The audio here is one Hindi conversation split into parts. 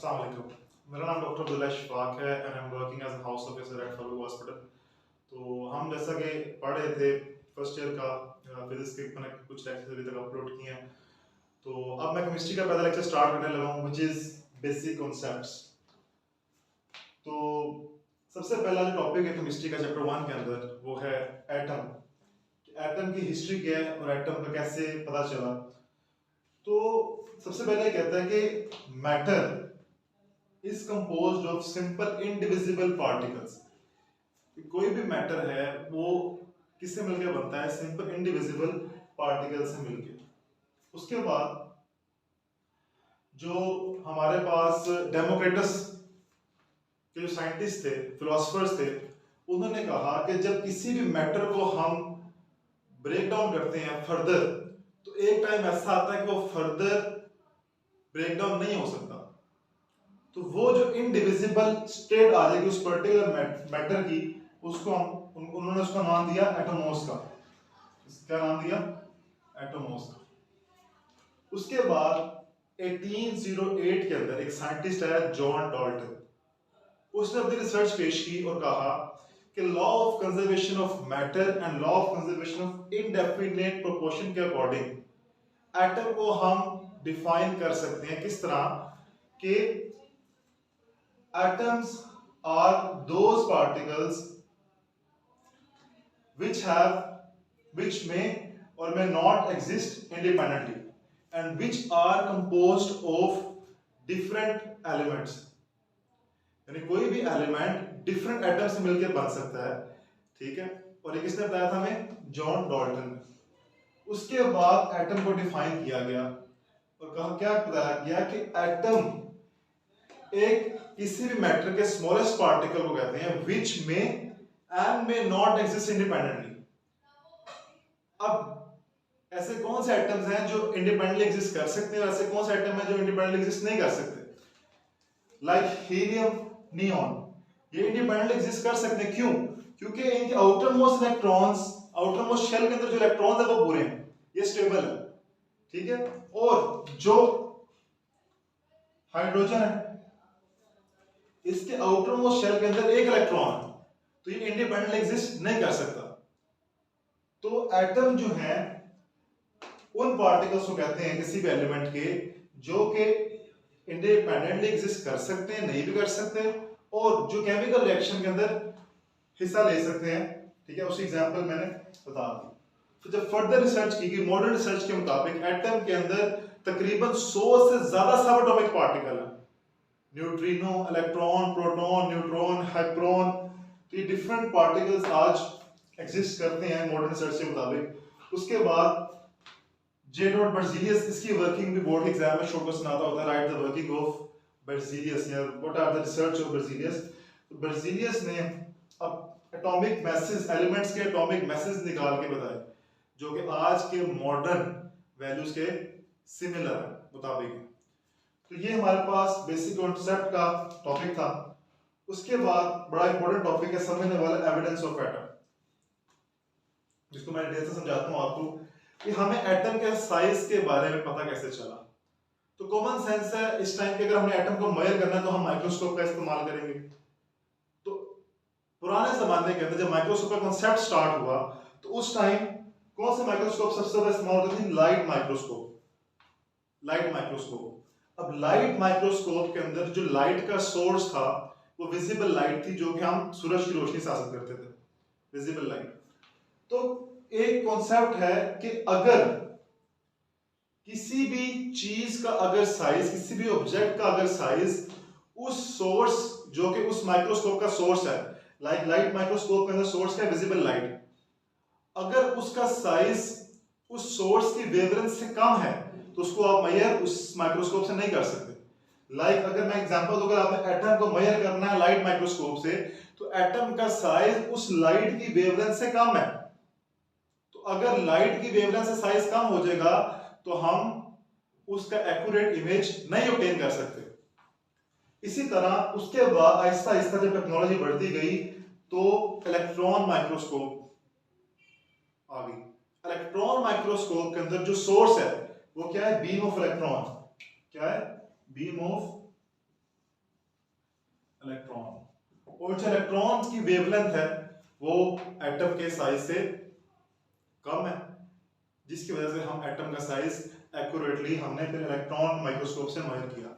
अस्सलाम वालेकुम। मेरा नाम डॉक्टर अब्दुल्ला इशफाक है and I am working as a house officer at Farooq hospital. तो हम जैसा कि पढ़ रहे थे फर्स्ट ईयर का फिजिक्स के मैंने कुछ लेक्चर अभी तक अपलोड किए हैं। तो अब मैं केमिस्ट्री का पहला लेक्चर स्टार्ट करने लगा हूँ व्हिच इज बेसिक कॉन्सेप्ट्स। तो सबसे पहला जो टॉपिक है केमिस्ट्री का चैप्टर 1 के अंदर वो है एटम। एटम की हिस्ट्री क्या है और एटम का कैसे पता चला। तो सबसे पहले कहता है कि matter is composed of simple indivisible particles। कोई भी मैटर है वो किससे मिलकर बनता है? सिंपल इंडिविजिबल पार्टिकल से मिलकर। उसके बाद जो हमारे पास डेमोक्रिटस के जो साइंटिस्ट थे, फिलोसफर्स थे, उन्होंने कहा कि जब किसी भी मैटर को हम ब्रेक डाउन करते हैं फर्दर, तो एक टाइम ऐसा आता है कि वो फर्दर ब्रेक डाउन नहीं हो सकता। तो वो जो इनडिविजिबल स्टेट आ जाएगी उस पर्टिकुलर मैटर की, उसको हम उन्होंने उसका नाम दिया एटमोस का। क्या नाम दिया? एटमोस का। उसके बाद 1808 के अंदर एक साइंटिस्ट है जॉन डाल्टन। उसने अपनी रिसर्च पेश की और कहा कि law of conservation of matter and law of conservation of indefinite proportion के अकॉर्डिंग एटम को हम डिफाइन कर सकते हैं। किस तरह कि atoms are those particles which may or may not exist independently and which are composed of different elements। यानी कोई भी एलिमेंट डिफरेंट एटम से मिलकर बन सकता है, ठीक है। और ये किसने बताया था हमें? जॉन डाल्टन ने। उसके बाद एटम को डिफाइन किया गया और कहा क्या बताया गया कि एटम एक किसी भी मैटर के स्मॉलेस्ट पार्टिकल को कहते हैं which may and may not exist independently। अब ऐसे कौन से एटम्स हैं जो इंडिपेंडेंटली एग्जिस्ट कर सकते हैं और ऐसे कौन से एटम हैं जो इंडिपेंडेंटली एग्जिस्ट नहीं कर सकते? लाइक हीलियम, नियॉन, ये इंडिपेंडेंटली एग्जिस्ट कर सकते हैं। क्यों? क्योंकि इनके outer most electrons, outer most shell के अंदर जो इलेक्ट्रॉन्स है वो पूरे हैं, ये स्टेबल है, ठीक है। और जो हाइड्रोजन है इसके आउटर मोस्ट शेल के अंदर एक इलेक्ट्रॉन है, तो ये इंडिपेंडेंटली एग्जिस्ट नहीं कर सकता। तो एटम जो है उन पार्टिकल्स को कहते हैं किसी भी एलिमेंट के जो कि इंडिपेंडेंटली एग्जिस्ट कर सकते हैं, नहीं भी कर सकते, और जो केमिकल रिएक्शन के अंदर हिस्सा ले सकते हैं, ठीक है। उसकी एग्जांपल मैंने बता दी। तो जब फर्दर रिसर्च की गई, मॉडर्न रिसर्च के मुताबिक एटम के अंदर तकरीबन 100 से ज्यादा सब एटॉमिक पार्टिकल है। न्यूट्रिनो, इलेक्ट्रॉन, प्रोटॉन, न्यूट्रॉन, हाइड्रोन, तो ये डिफरेंट पार्टिकल्स आज एग्जिस्ट करते हैं मॉडर्न रिसर्च के मुताबिक। उसके बाद जे डॉट बर्जीलियस, इसकी वर्किंग भी बोर्ड एग्जाम में शो को सुनाता होता है, write the working of Berzelius या what are the research of Berzelius. तो बर्जीलियस ने अब एटॉमिक मैसेज, एलिमेंट्स के एटॉमिक मैसेज निकाल के बताए जो कि आज के मॉडर्न वैल्यूज के सिमिलर है, मुताबिक। तो ये हमारे पास बेसिक कॉन्सेप्ट का टॉपिक था। उसके बाद बड़ा इंपॉर्टेंट टॉपिक है समझने वाला एविडेंस ऑफ एटम, जिसको मैं डिटेल से समझाता हूं आपको कि हमें एटम के साइज के बारे में पता कैसे चला। तो कॉमन सेंस है इस टाइम के, अगर हमने एटम को मेजर करना है तो हम माइक्रोस्कोप का इस्तेमाल करेंगे। तो पुराने जमाने के अंदर जब माइक्रोस्कोप का कॉन्सेप्ट स्टार्ट हुआ तो उस टाइम कौन सा माइक्रोस्कोप सबसे ज्यादा इस्तेमाल होती थी? Light microscope. Light microscope. अब लाइट माइक्रोस्कोप के अंदर जो लाइट का सोर्स था वो विजिबल लाइट थी, जो कि हम सूरज की रोशनी से हासिल करते थे, विजिबल लाइट। तो एक कॉन्सेप्ट है कि अगर किसी भी चीज का अगर साइज, किसी भी ऑब्जेक्ट का अगर साइज उस सोर्स जो कि उस माइक्रोस्कोप का सोर्स है, लाइक लाइट माइक्रोस्कोप के अंदर सोर्स है विजिबल लाइट, अगर उसका साइज उस सोर्स की वेवलेंथ से कम है तो उसको आप मेजर उस माइक्रोस्कोप से नहीं कर सकते। लाइक अगर मैं एग्जांपल दूंगा, आपने एटम को मेजर करना है लाइट माइक्रोस्कोप से, तो एटम का साइज उस लाइट की वेवलेंथ से कम है। तो अगर लाइट की वेवलेंथ से साइज कम हो जाएगा तो हम उसका एक्यूरेट इमेज नहीं ऑब्टेन कर सकते। इसी तरह उसके बाद आहिस्ता आहिस्ता जब टेक्नोलॉजी बढ़ती गई तो इलेक्ट्रॉन माइक्रोस्कोप आ गई। इलेक्ट्रॉन माइक्रोस्कोप के अंदर जो सोर्स है वो क्या है? Beam of electron. क्या है? Beam of electron. और जो इलेक्ट्रॉन की वेवलेंथ है वो एटम के साइज से कम है, जिसकी वजह से हम एटम का साइज एक्यूरेटली हमने फिर इलेक्ट्रॉन माइक्रोस्कोप से मेजर किया।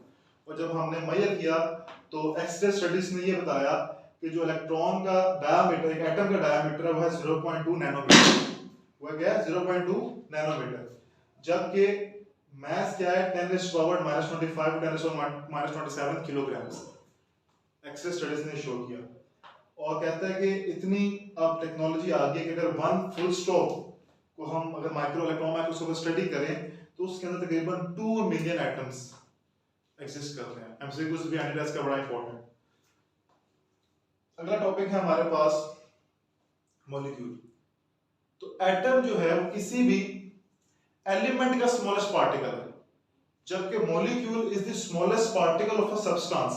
और जब हमने मेजर किया तो एक्स-रे स्टडीज ने ये बताया कि जो इलेक्ट्रॉन का डायमीटर, एक एटम का डायमीटर है वो है 0.2 नैनोमीटर। वो क्या है? 0.2 नैनोमीटर। जबकि मास क्या है? 10⁻⁻25 10⁻⁻27 किलोग्राम। एक्स-रे स्टडीज ने शो किया और कहता है कि इतनी अब टेक्नोलॉजी आ गई कि अगर वन फुल स्टॉप को हम अगर माइक्रो इलेक्ट्रॉन माइक्रोस्कोप स्टडी करें तो उसके अंदर तकरीबन 2 मिलियन एटम्स एग्जिस्ट करते हैं। एमसीक्यूज भी एनालिसिस का बड़ा इंपॉर्टेंट। अगला टॉपिक है हमारे पास मॉलिक्यूल। तो एटम जो है वो किसी भी एलिमेंट का स्मॉलेस्ट पार्टिकल है, जबकि molecule is the smallest particle of a substance.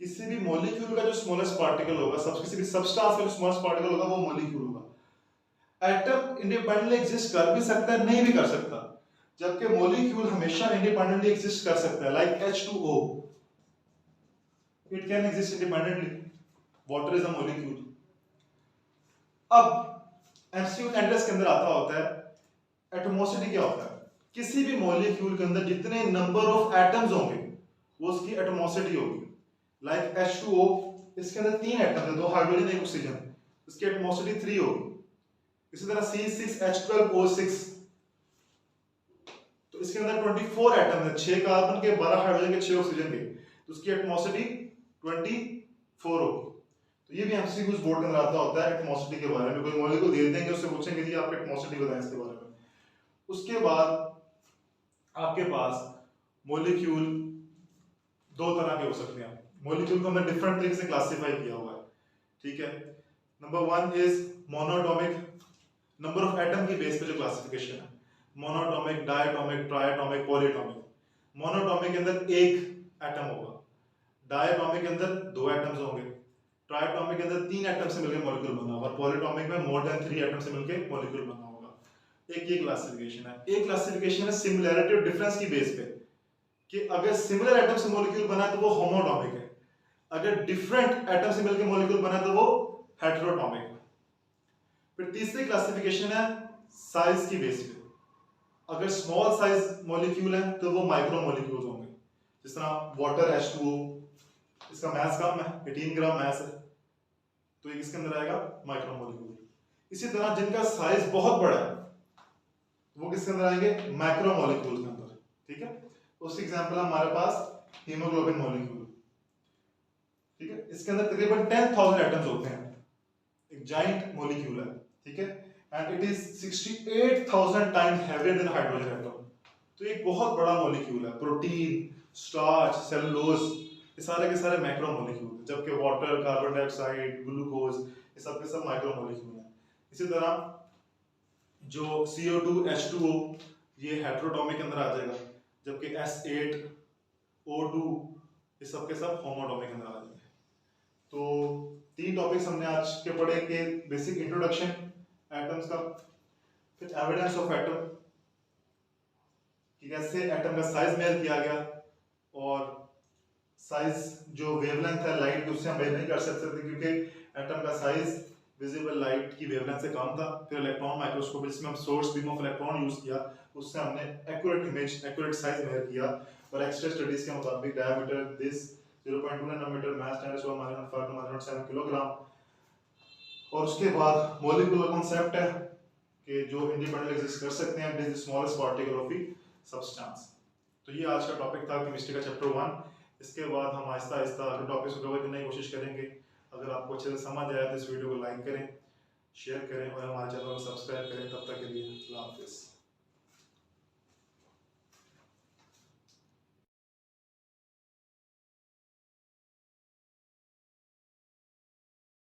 किसी भी मॉलिक्यूल का जो स्मॉलेस्ट पार्टिकल होगा, किसी भी सब्सटेंस का जो स्मॉलेस्ट पार्टिकल होगा वो मॉलिक्यूल होगा। एटम इंडिपेंडेंटली एग्जिस्ट कर भी सकता है, नहीं भी कर सकता, जबकि मॉलिक्यूल हमेशा इंडिपेंडेंटली एग्जिस्ट कर सकता है। Like H2O, it can exist independently. Water is a molecule. अब एमसीक्यू एंट्रेंस के अंदर आता होता है एटमोसिटी क्या होता है। किसी भी मॉलिक्यूल के अंदर जितने नंबर ऑफ एटम्स होंगे वो उसकी एटमोसिटी होगी। लाइक H2O, इसके अंदर 3 एटम्स हैं, 2 हाइड्रोजन 1 ऑक्सीजन, इसकी एटमोसिटी 3 होगी। इसी तरह C6H12O6, तो इसके अंदर 24 एटम है, 6 कार्बन के, 12 हाइड्रोजन के, 6 ऑक्सीजन के, तो उसकी एटमॉसिटी 24 होगी। तो ये भी एमसीक्यूज बोर्ड के अंदर आता होता है एटमॉसिटी के बारे में। कोई मॉलिक्यूल दे देंगे, उससे पूछेंगे जी आप एटमॉसिटी बताएं इसके बारे में। उसके बाद आपके पास मॉलिक्यूल दो तरह के हो सकते हैं। मॉलिक्यूल को हमने डिफरेंट तरीके से क्लासिफाई किया हुआ है, ठीक है। Number 1 is monatomic, number of atom की बेस पे जो क्लासिफिकेशन है। Monatomic, diatomic, triatomic, polyatomic. Monatomic के अंदर एक एटम होगा, डायटॉमिक के अंदर 2 एटम्स होंगे, ट्रायटॉमिक के अंदर 3 एटम से मिलकर मॉलिक्यूल बना होगा, पॉलीटॉमिक में मोर देन 3 एटम से मिलकर मॉलिक्यूल बना होगा। एक ये क्लासिफिकेशन है। एक क्लासिफिकेशन है सिमिलैरिटी और डिफरेंस की बेस पे, कि अगर सिमिलर एटम से मॉलिक्यूल बना है तो वो होमोटॉमिक है, अगर डिफरेंट एटम से मिलकर मॉलिक्यूल बना है तो वो हेटेरोटॉमिक है। फिर तीसरी क्लासिफिकेशन है साइज की बेस पे। अगर स्मॉल साइज मॉलिक्यूल है तो वो माइक्रो मॉलिक्यूल्स होंगे, जिस तरह वाटर H2O, इसका मास कम है, 18 ग्राम मास है, तो ये किसके अंदर आएगा? Micro molecule. इसी तरह जिनका साइज बहुत बड़ा है वो किसके अंदर आएंगे? मैक्रो मॉलिक्यूल के अंदर, ठीक है। उसकी एग्जांपल हमारे पास हीमोग्लोबिन मॉलिक्यूल, ठीक है। इसके अंदर तकरीबन 10,000 एटम्स होते हैं, एक जाइंट मॉलिक्यूल है, ठीक है, and it is 68,000 times heavier than hydrogen atom. तो एक बहुत बड़ा मॉलिक्यूल है। प्रोटीन, स्टार्च, सेलुलोज, ये सारे के सारे मैक्रो मॉलिक्यूल हैं, जबकि वाटर, कार्बन डाइऑक्साइड, ग्लूकोज, ये सब के सब माइक्रो मॉलिक्यूल हैं। इसी तरह जो CO2, H2O, ये हेटेरोटॉमिक के अंदर आ जाएगा, जबकि S8, O2, ये सब के सब होमोटॉमिक के अंदर आ जाएंगे। तो 3 टॉपिक्स हमने आज के पढ़े कि बेसिक इंट्रोडक्शन एटम्स का, फिर एविडेंस ऑफ एटम कि कैसे एटम का साइज मेजर किया गया, और साइज जो वेवलेंथ है लाइट की उससे हम मेजर नहीं कर सकते थे क्योंकि एटम का साइज विजिबल लाइट की वेवलेंथ से कम था। फिर इलेक्ट्रॉन माइक्रोस्कोप जिसमें हम source beam of electron use किया, उससे हमने accurate image, accurate size measure किया, और एक्स-रे स्टडीज के मुताबिक diameter this 0.2 nanometre, mass 10⁻⁵ kilogram. और उसके बाद मॉलिक्यूलर कॉन्सेप्ट है कि जो इंडिपेंडेंटली एग्जिस्ट कर सकते हैं, it is the smallest particle of the substance. तो ये आज का टॉपिक था केमिस्ट्री का चैप्टर 1। इसके बाद हम आहिस्ता आहिस्ता टॉपिक्स को कवर करने की कोशिश करेंगे। अगर आपको अच्छे से समझ आया तो इस वीडियो को लाइक करें, शेयर करें और हमारे चैनल को सब्सक्राइब करें। तब तक के लिए अल्लाह हाफ़िज़।